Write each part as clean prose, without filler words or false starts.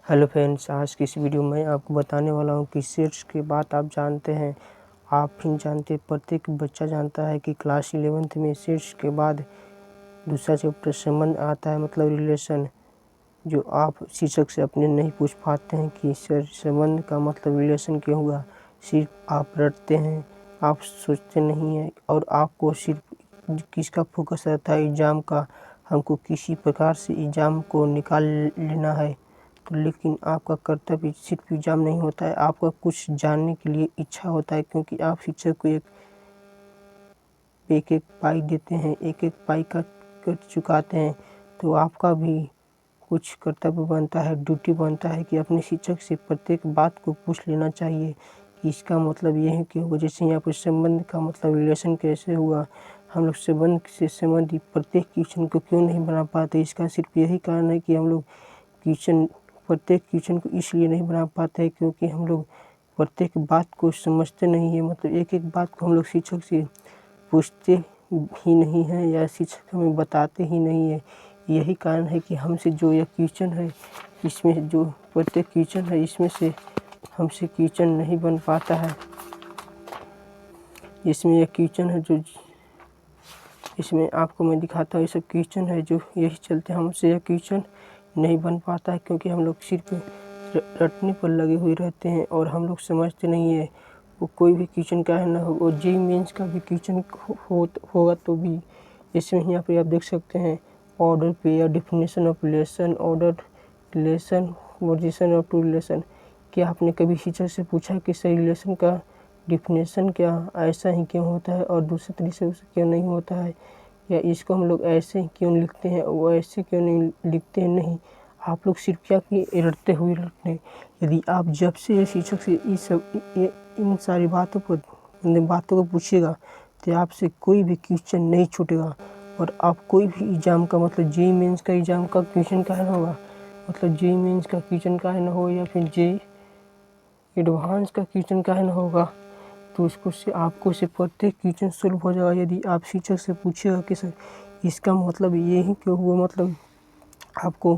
Hello friends, आज की इस वीडियो में आपको बताने वाला हूँ कि शीर्ष की बात आप जानते हैं। आप भी जानते, प्रत्येक बच्चा जानता है कि क्लास 11th में शीर्ष के बाद दूसरा चैप्टर संबंध आता है, मतलब रिलेशन, जो आप शिक्षक से अपने नहीं पूछ पाते हैं कि सर संबंध का मतलब रिलेशन क्या हुआ। सिर्फ आप रटते हैं, आप सोचते नहीं हैं और आपको सिर्फ किसका फोकस रहता है, एग्ज़ाम का। हमको किसी प्रकार से एग्ज़ाम को निकाल लेना है। तो लेकिन आपका कर्तव्य सिर्फ एग्ज़ाम नहीं होता है, आपका कुछ जानने के लिए इच्छा होता है, क्योंकि आप शिक्षक को एक एक पाई देते हैं, एक एक पाई का कर चुकाते हैं। तो आपका भी कुछ कर्तव्य बनता है, ड्यूटी बनता है कि अपने शिक्षक से प्रत्येक बात को पूछ लेना चाहिए कि इसका मतलब ये है कि जैसे यहाँ पर संबंध का मतलब रिलेशन कैसे हुआ। हम लोग संबंध से संबंधित प्रत्येक क्वेश्चन को क्यों नहीं बना पाते, इसका सिर्फ यही कारण है कि हम लोग प्रत्येक क्वेश्चन को इसलिए नहीं बना पाते हैं क्योंकि हम लोग प्रत्येक बात को समझते नहीं है। मतलब एक एक बात को हम लोग शिक्षक से पूछते ही नहीं हैं या शिक्षक हमें बताते ही नहीं है। यही कारण है कि हमसे जो यह क्वेश्चन है, इसमें जो प्रत्येक क्वेश्चन है, इसमें से हमसे क्वेश्चन नहीं बन पाता है। इसमें यह क्वेश्चन है जो इसमें आपको मैं दिखाता हूँ, ये सब क्वेश्चन है जो यही चलते हमसे यह क्वेश्चन नहीं बन पाता है, क्योंकि हम लोग सिर्फ रटने पर लगे हुए रहते हैं और हम लोग समझते नहीं है। वो कोई भी क्वेश्चन का है ना हो, और जेईई मेंस का भी क्वेश्चन होगा तो भी इसमें यहाँ पे आप देख सकते हैं, order pair, definition of relation, order relation, position of two relation. क्या आपने कभी शिक्षक से पूछा कि सही रिलेशन का डिफिनेशन क्या ऐसा ही क्यों होता है और दूसरे तरीके से क्यों नहीं होता है, या इसको हम लोग ऐसे ही क्यों लिखते हैं, वो ऐसे क्यों नहीं लिखते हैं। नहीं, आप लोग सिर्फ क्या कि रटते हुए रटते हैं। यदि आप जब से शिक्षक से इन सारी बातों को पूछिएगा तो आपसे कोई भी क्वेश्चन नहीं छूटेगा। और आप कोई भी एग्ज़ाम का, मतलब जेईई मेंस का एग्ज़ाम का क्वेश्चन का है ना होगा, मतलब जेईई मेंस का क्वेश्चन का है ना हो, या फिर जेईई एडवांस का क्वेश्चन का है ना होगा, तो उसको से आपको से प्रत्येक क्वेश्चन सॉल्व हो जाएगा। यदि आप शिक्षक से पूछिएगा कि सर इसका मतलब ये ही क्यों हुआ, मतलब आपको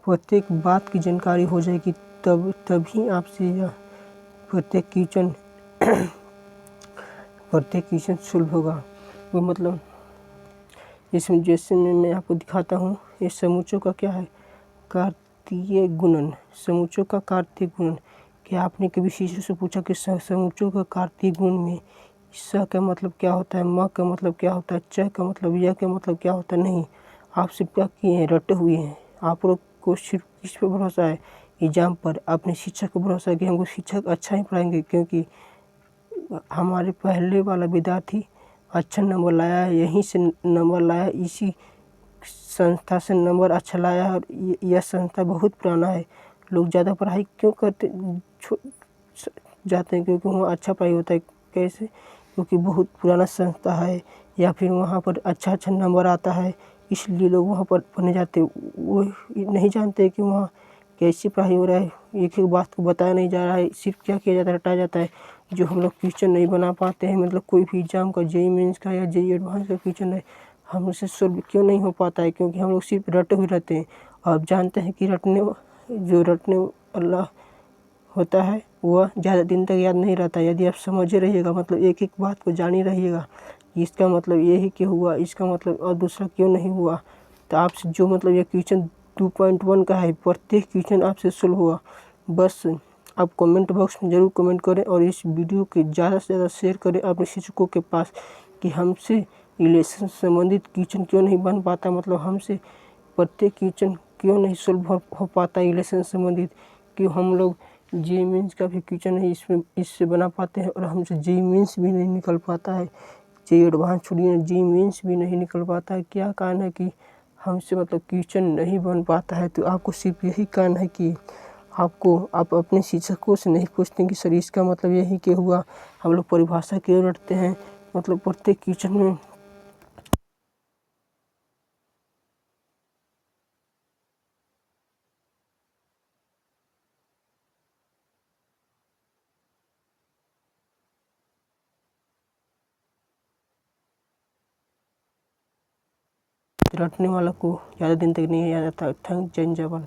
प्रत्येक बात की जानकारी हो जाएगी, तभी आपसे यह प्रत्येक क्वेश्चन सॉल्व होगा। वो मतलब इसमें जैसे मैं आपको दिखाता हूँ, ये समूचों का क्या है, कार्तीय गुणन। समूचों का कार्तीय गुणन। क्या आपने कभी शिक्षक से पूछा कि समूचों का कार्तीय गुण में स का मतलब क्या होता है, म का मतलब क्या होता है, च का मतलब, य का मतलब क्या होता है। नहीं, आप सिर्फ क्या किए हैं, रटे हुए हैं। आप लोग को सिर्फ किस पे भरोसा है, एग्जाम पर। अपने शिक्षक को भरोसा है कि हमको शिक्षक अच्छा ही पढ़ाएंगे, क्योंकि हमारे पहले वाला विद्यार्थी अच्छा नंबर लाया है, यहीं से नंबर लाया, इसी संस्था से नंबर अच्छा लाया है। और यह संस्था बहुत पुराना है। लोग ज़्यादा पढ़ाई क्यों करते जाते हैं, क्योंकि वहाँ अच्छा पढ़ाई होता है। कैसे? क्योंकि बहुत पुराना संस्था है, या फिर वहाँ पर अच्छा नंबर आता है, इसलिए लोग वहाँ पर पढ़ने जाते हैं। वो नहीं जानते कि वहाँ कैसी पढ़ाई हो रहा है, एक एक बात को बताया नहीं जा रहा है, सिर्फ क्या किया जाता है, रटाया जाता है। जो हम लोग क्वेश्चन नहीं बना पाते हैं, मतलब कोई भी एग्जाम का, जेईई मेंस का या जेईई एडवांस का क्वेश्चन है, हमसे सॉल्व क्यों नहीं हो पाता है, क्योंकि हम लोग सिर्फ रटे हुए रहते हैं। आप जानते हैं कि रटने वाला होता है वह ज़्यादा दिन तक याद नहीं रहता। यदि आप समझे रहिएगा, मतलब एक एक बात को जान ही रहिएगा, इसका मतलब ये ही क्यों हुआ, इसका मतलब और दूसरा क्यों नहीं हुआ, तो आपसे जो मतलब ये क्वेश्चन 2.1 का है, प्रत्येक क्वेश्चन आपसे सॉल्व हुआ। बस आप कमेंट बॉक्स में ज़रूर कमेंट करें और इस वीडियो के ज़्यादा से ज़्यादा शेयर करें अपने शिक्षकों के पास कि हमसे रिलेशन संबंधित क्वेश्चन क्यों नहीं बन पाता, मतलब हमसे प्रत्येक क्वेश्चन क्यों नहीं सॉल्व हो पाता रिलेशन संबंधित। क्यों हम लोग जेईई मेंस का भी क्वेश्चन है इससे बना पाते हैं, और हमसे जेईई मेंस भी नहीं निकल पाता है, जेईई एडवांस छोड़िए, जेईई मेंस भी नहीं निकल पाता है। क्या कारण है कि हमसे मतलब क्वेश्चन नहीं बन पाता है? तो आपको सिर्फ यही कारण है कि आप अपने शिक्षकों से नहीं पूछते कि सर इसका मतलब यही क्यों हुआ, हम लोग परिभाषा क्यों रटते हैं, मतलब प्रत्येक क्वेश्चन में रटने वाला को ज़्यादा दिन तक नहीं याद आता। थैंक जय जवान।